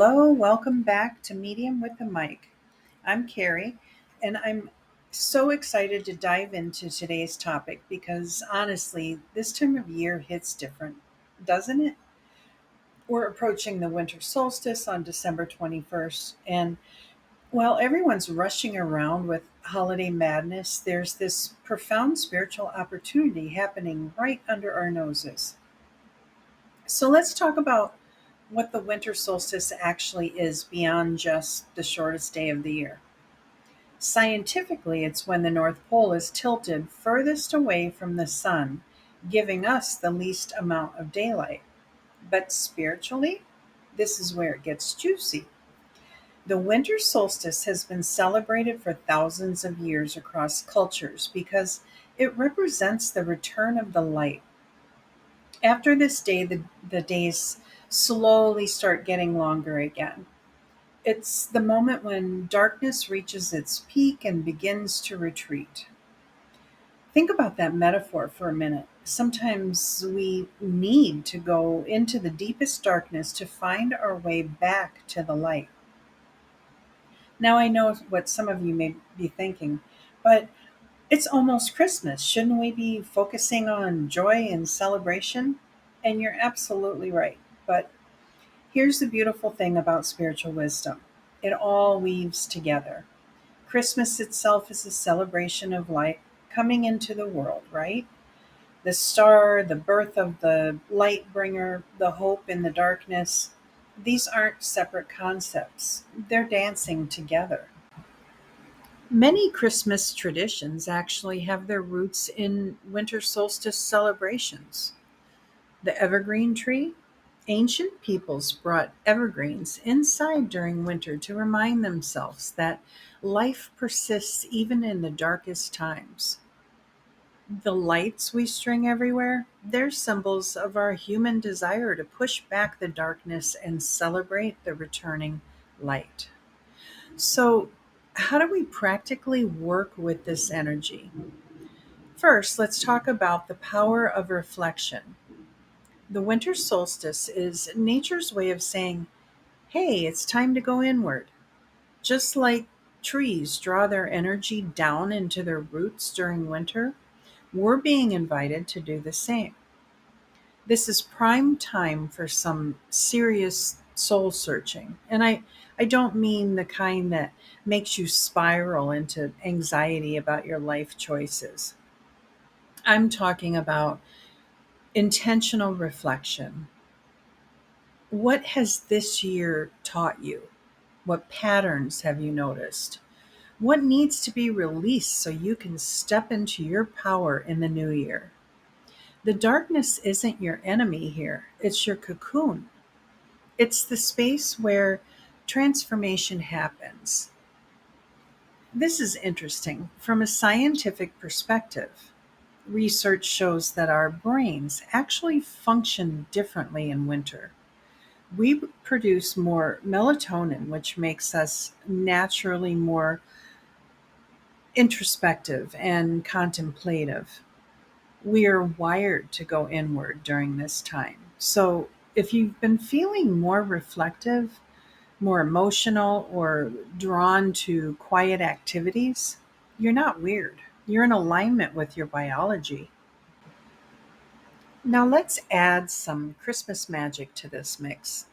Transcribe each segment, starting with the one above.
Hello, welcome back to Medium with the Mic. I'm Kari, and I'm so excited to dive into today's topic because honestly, this time of year hits different, doesn't it? We're approaching the winter solstice on December 21st, and while everyone's rushing around with holiday madness, there's this profound spiritual opportunity happening right under our noses. So let's talk about what the winter solstice actually is beyond just the shortest day of the year. Scientifically, it's when the North Pole is tilted furthest away from the sun, giving us the least amount of daylight. But spiritually, this is where it gets juicy. The winter solstice has been celebrated for thousands of years across cultures because it represents the return of the light. After this day, the days slowly start getting longer again. It's the moment when darkness reaches its peak and begins to retreat. Think about that metaphor for a minute. Sometimes we need to go into the deepest darkness to find our way back to the light. Now, I know what some of you may be thinking, but it's almost Christmas. Shouldn't we be focusing on joy and celebration? And you're absolutely right. But here's the beautiful thing about spiritual wisdom, it all weaves together. Christmas itself is a celebration of light coming into the world, right? The star, the birth of the light bringer, the hope in the darkness. These aren't separate concepts, they're dancing together. Many Christmas traditions actually have their roots in winter solstice celebrations. The evergreen tree. Ancient peoples brought evergreens inside during winter to remind themselves that life persists even in the darkest times. The lights we string everywhere, they're symbols of our human desire to push back the darkness and celebrate the returning light. So, how do we practically work with this energy? First, let's talk about the power of reflection. The winter solstice is nature's way of saying, hey, it's time to go inward. Just like trees draw their energy down into their roots during winter, we're being invited to do the same. This is prime time for some serious soul searching. And I don't mean the kind that makes you spiral into anxiety about your life choices. I'm talking about intentional reflection. What has this year taught you? What patterns have you noticed? What needs to be released so you can step into your power in the new year? The darkness isn't your enemy here, it's your cocoon. It's the space where transformation happens. This is interesting. From a scientific perspective, research shows that our brains actually function differently in winter. We produce more melatonin, which makes us naturally more introspective and contemplative. We are wired to go inward during this time. So, if you've been feeling more reflective, more emotional, or drawn to quiet activities, you're not weird. You're in alignment with your biology. Now, let's add some Christmas magic to this mix.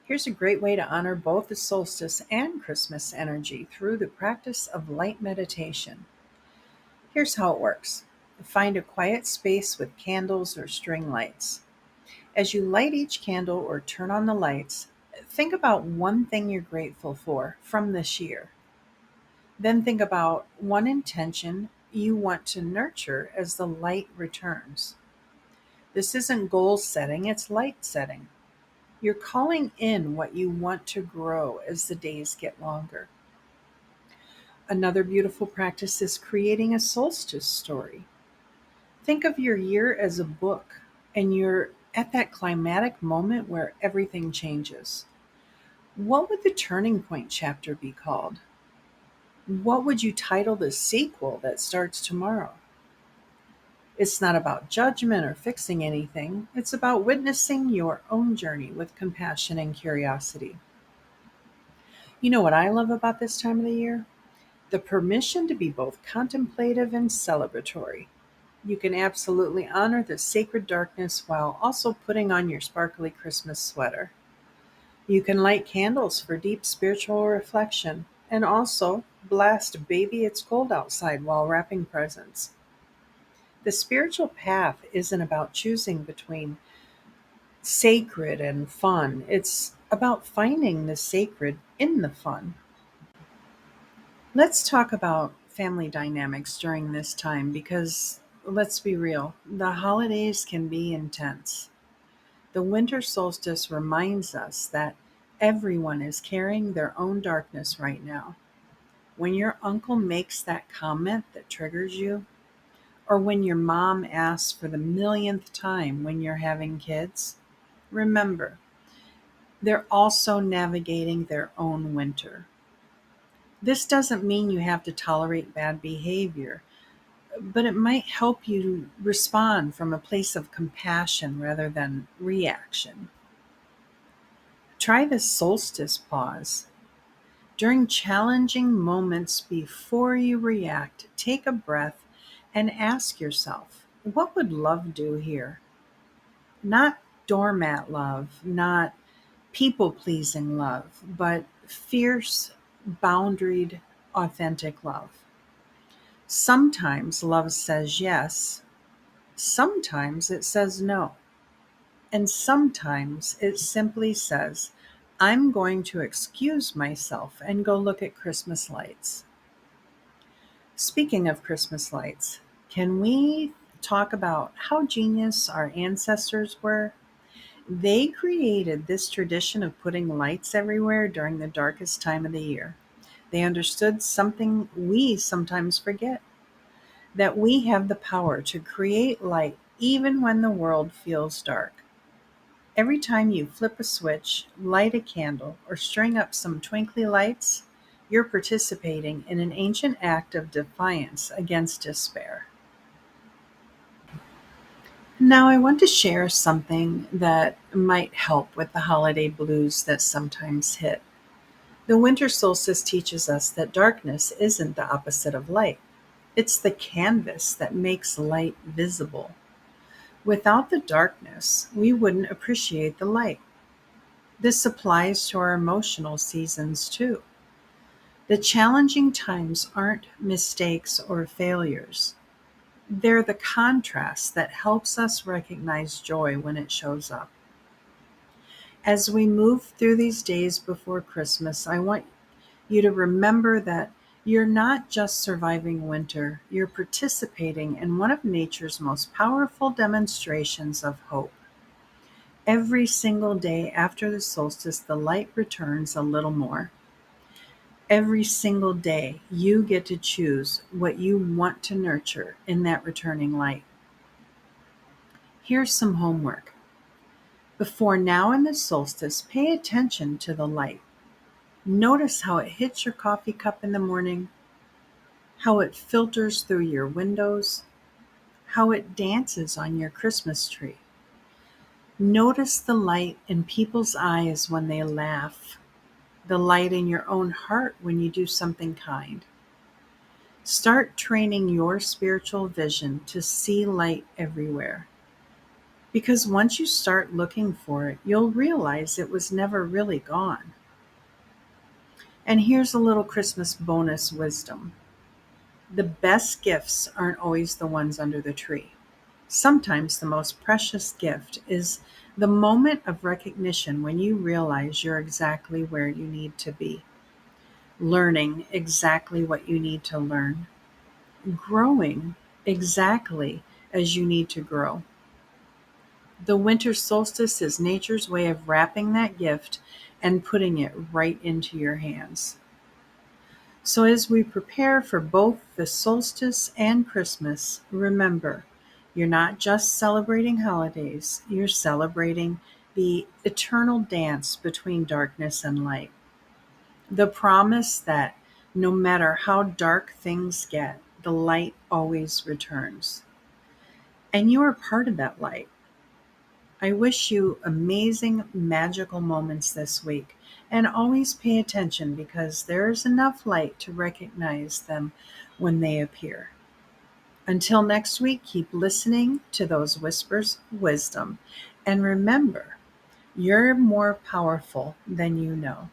Here's a great way to honor both the solstice and Christmas energy through the practice of light meditation. Here's how it works. Find a quiet space with candles or string lights. As you light each candle or turn on the lights, think about one thing you're grateful for from this year. Then think about one intention you want to nurture as the light returns. This isn't goal setting, it's light setting. You're calling in what you want to grow as the days get longer. Another beautiful practice is creating a solstice story. Think of your year as a book, and you're at that climatic moment where everything changes. What would the turning point chapter be called? What would you title the sequel that starts tomorrow? It's not about judgment or fixing anything, it's about witnessing your own journey with compassion and curiosity. You know what I love about this time of the year? The permission to be both contemplative and celebratory. You can absolutely honor the sacred darkness while also putting on your sparkly Christmas sweater. You can light candles for deep spiritual reflection and also blast Baby It's Cold Outside while wrapping presents. The spiritual path isn't about choosing between sacred and fun, it's about finding the sacred in the fun. Let's talk about family dynamics during this time because let's be real, the holidays can be intense. The winter solstice reminds us that everyone is carrying their own darkness right now. When your uncle makes that comment that triggers you, or when your mom asks for the millionth time when you're having kids, remember, they're also navigating their own winter. This doesn't mean you have to tolerate bad behavior, but it might help you respond from a place of compassion rather than reaction. Try the solstice pause. During challenging moments before you react, take a breath and ask yourself, what would love do here? Not doormat love, not people pleasing love, but fierce, boundaried, authentic love. Sometimes love says yes, sometimes it says no, and sometimes it simply says, I'm going to excuse myself and go look at Christmas lights. Speaking of Christmas lights, can we talk about how genius our ancestors were? They created this tradition of putting lights everywhere during the darkest time of the year. They understood something we sometimes forget, that we have the power to create light even when the world feels dark. Every time you flip a switch, light a candle, or string up some twinkly lights, you're participating in an ancient act of defiance against despair. Now, I want to share something that might help with the holiday blues that sometimes hit. The winter solstice teaches us that darkness isn't the opposite of light. It's the canvas that makes light visible. Without the darkness, we wouldn't appreciate the light. This applies to our emotional seasons too. The challenging times aren't mistakes or failures. They're the contrast that helps us recognize joy when it shows up. As we move through these days before Christmas, I want you to remember that you're not just surviving winter, you're participating in one of nature's most powerful demonstrations of hope. Every single day after the solstice, the light returns a little more. Every single day, you get to choose what you want to nurture in that returning light. Here's some homework. Before now and the solstice, pay attention to the light. Notice how it hits your coffee cup in the morning, how it filters through your windows, how it dances on your Christmas tree. Notice the light in people's eyes when they laugh, the light in your own heart when you do something kind. Start training your spiritual vision to see light everywhere. Because once you start looking for it, you'll realize it was never really gone. And here's a little Christmas bonus wisdom. The best gifts aren't always the ones under the tree. Sometimes the most precious gift is the moment of recognition when you realize you're exactly where you need to be, learning exactly what you need to learn, growing exactly as you need to grow. The winter solstice is nature's way of wrapping that gift and putting it right into your hands. So, as we prepare for both the solstice and Christmas, remember, you're not just celebrating holidays, you're celebrating the eternal dance between darkness and light. The promise that no matter how dark things get, the light always returns. And you are part of that light. I wish you amazing, magical moments this week. And always pay attention because there's enough light to recognize them when they appear. Until next week, keep listening to those whispers of wisdom. And remember, you're more powerful than you know.